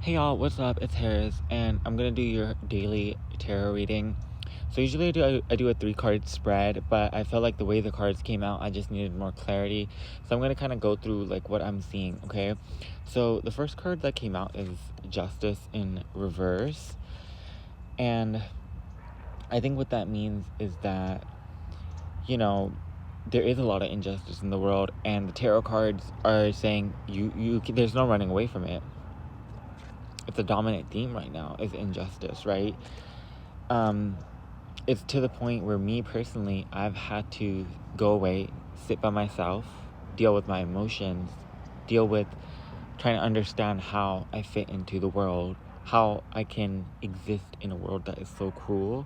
Hey y'all, what's up? It's Harris, and I'm gonna do your daily tarot reading. So usually I do a 3-card spread, but I felt like the way the cards came out, I just needed more clarity. So I'm gonna kind of go through like what I'm seeing. Okay, so the first card that came out is Justice in reverse, and I think what that means is that there is a lot of injustice in the world, and the tarot cards are saying there's no running away from it. It's a dominant theme right now, is injustice, right? It's to the point where me personally, I've had to go away, sit by myself, deal with my emotions, deal with trying to understand how I fit into the world, how I can exist in a world that is so cruel.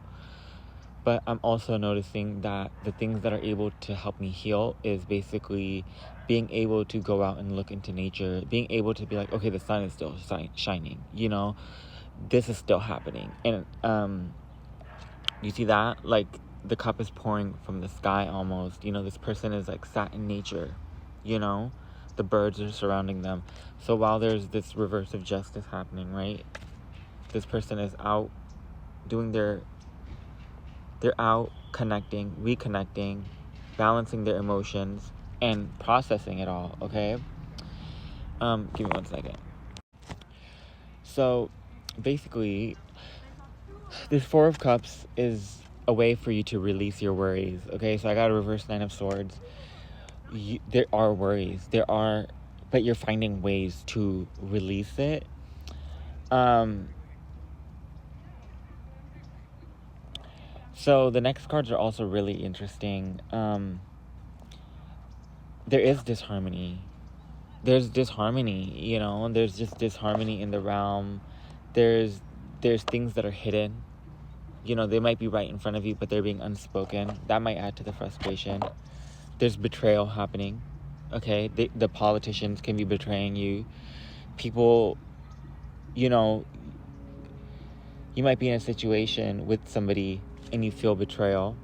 But I'm also noticing that the things that are able to help me heal is basically being able to go out and look into nature, being able to be like, okay, the sun is still shining, this is still happening. And you see that? Like, the cup is pouring from the sky almost. This person is like sat in nature, the birds are surrounding them. So while there's this reverse of justice happening, right, this person is out doing they're out connecting, reconnecting, balancing their emotions, and processing it all, okay? Give me 1 second. So, basically, this 4 of Cups is a way for you to release your worries, okay? So I got a reverse 9 of Swords. There are worries. But you're finding ways to release it. So the next cards are also really interesting. There is disharmony. There's disharmony, there's just disharmony in the realm. There's things that are hidden. They might be right in front of you, but they're being unspoken. That might add to the frustration. There's betrayal happening, okay? The politicians can be betraying you. People, you might be in a situation with somebody and you feel betrayal.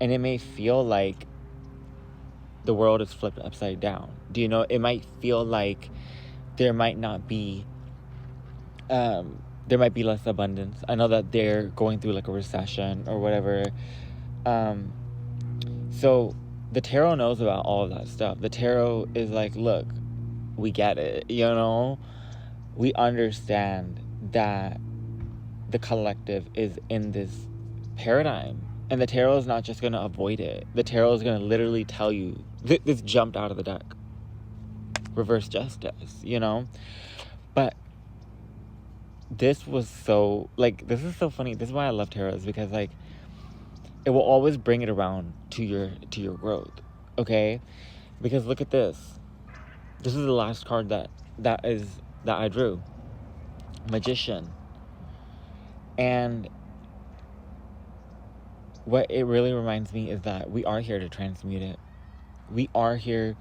And it may feel like the world is flipped upside down. It might feel like there might be less abundance. I know that they're going through like a recession or whatever. So the tarot knows about all of that stuff. The tarot is like, look, we get it, we understand that the collective is in this paradigm, and the tarot is not just going to avoid it. The tarot is going to literally tell you, this jumped out of the deck, reverse justice, but this was so, this is so funny. This is why I love tarot, is because it will always bring it around to your growth, okay? Because look at this. This is the last card that I drew. Magician. And what it really reminds me is that we are here to transmute it. We are here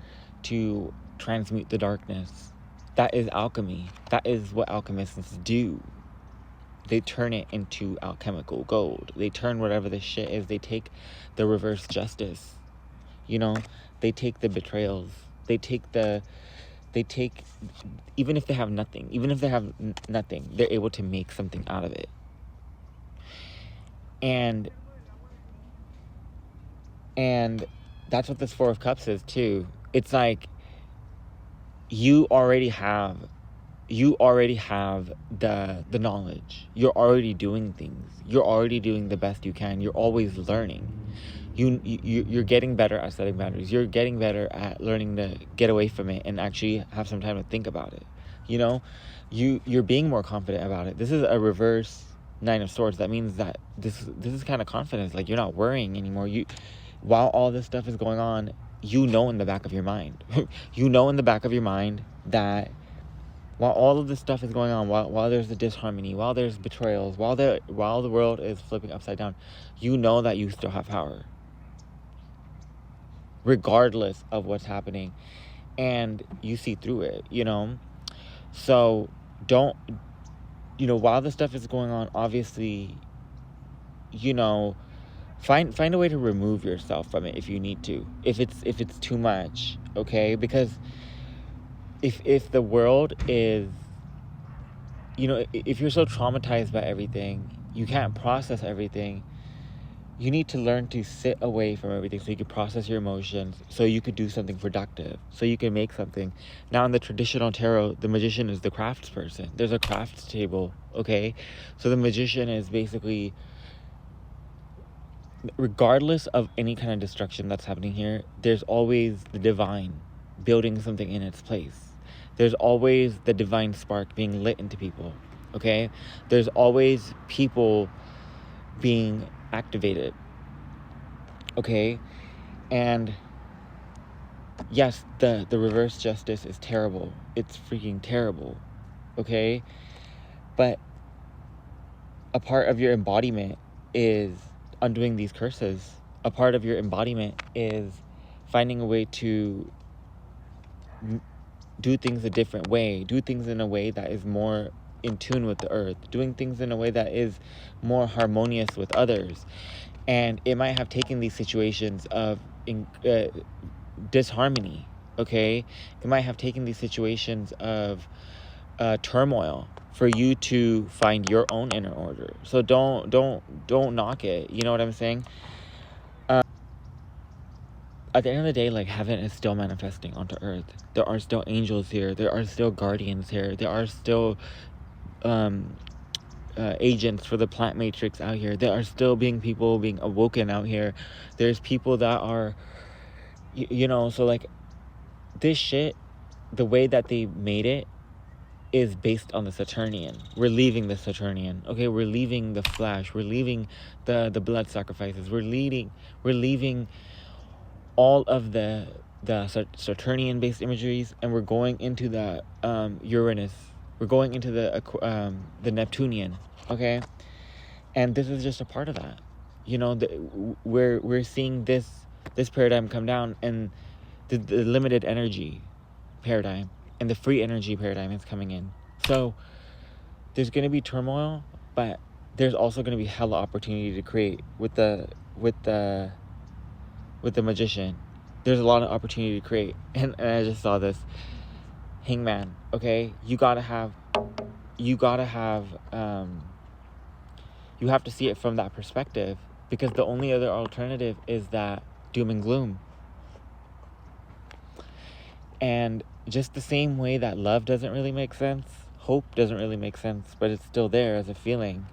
to transmute the darkness. That is alchemy. That is what alchemists do. They turn it into alchemical gold. They turn whatever the shit is. They take the reverse justice. They take the betrayals. They take, even if they have nothing, they're able to make something out of it. And that's what this 4 of Cups is too. It's like you already have the knowledge. You're already doing things. You're already doing the best you can. You're always learning. You're getting better at setting boundaries. You're getting better at learning to get away from it and actually have some time to think about it. You're being more confident about it. This is a reverse 9 of Swords. That means that this is kind of confidence. Like, you're not worrying anymore. While all this stuff is going on, in the back of your mind, that while all of this stuff is going on, while there's a disharmony, while there's betrayals, while the world is flipping upside down, that you still have power, regardless of what's happening, and you see through it, So don't, while this stuff is going on, obviously, find a way to remove yourself from it if you need to, if it's too much, okay? Because if the world is if you're so traumatized by everything, you can't process everything. You need to learn to sit away from everything so you can process your emotions, so you could do something productive, so you can make something. Now, in the traditional tarot, the magician is the craftsperson. There's a crafts table, okay? So the magician is basically, regardless of any kind of destruction that's happening here, there's always the divine building something in its place. There's always the divine spark being lit into people, okay? There's always people being activated, okay? And yes, the reverse justice is terrible. It's freaking terrible, okay? But a part of your embodiment is undoing these curses. A part of your embodiment is finding a way to do things a different way, do things in a way that is more in tune with the earth, doing things in a way that is more harmonious with others. And it might have taken these situations of disharmony, okay? It might have taken these situations of turmoil for you to find your own inner order. So don't knock it. You know what I'm saying? At the end of the day, like, heaven is still manifesting onto earth. There are still angels here. There are still guardians here. There are still agents for the plant matrix out here. There are still people being awoken out here. There's people that are, so like, this shit, the way that they made it is based on the Saturnian. We're leaving the Saturnian, okay? We're leaving the flesh. We're leaving the blood sacrifices. We're leaving all of the Saturnian based imageries, and we're going into the Uranus. We're going into the Neptunian, okay? And this is just a part of that. We're seeing this paradigm come down, and the limited energy paradigm and the free energy paradigm is coming in. So there's going to be turmoil, but there's also going to be hella opportunity to create with the magician. There's a lot of opportunity to create. And I just saw this. Hangman, okay? You have to see it from that perspective, because the only other alternative is that doom and gloom. And just the same way that love doesn't really make sense, hope doesn't really make sense, but it's still there as a feeling.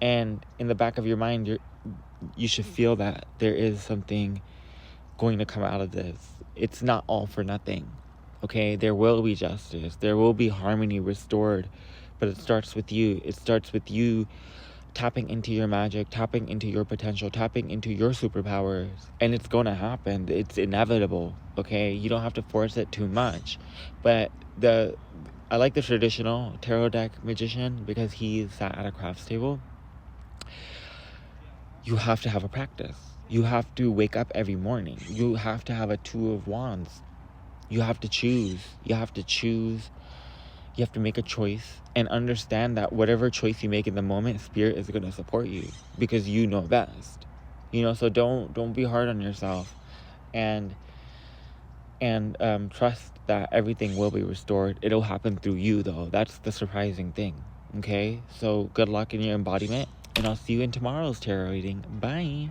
And in the back of your mind, you should feel that there is something going to come out of this. It's not all for nothing, okay? There will be justice. There will be harmony restored, but it starts with you. It starts with you tapping into your magic, tapping into your potential, tapping into your superpowers. And it's going to happen. It's inevitable, okay? You don't have to force it too much. But I like the traditional tarot deck magician because he sat at a crafts table. You have to have a practice. You have to wake up every morning. You have to have a Two of Wands. You have to choose. You have to make a choice and understand that whatever choice you make in the moment, Spirit is going to support you because you know best. So don't be hard on yourself, and trust that everything will be restored. It'll happen through you, though. That's the surprising thing. Okay? So good luck in your embodiment, and I'll see you in tomorrow's tarot reading. Bye.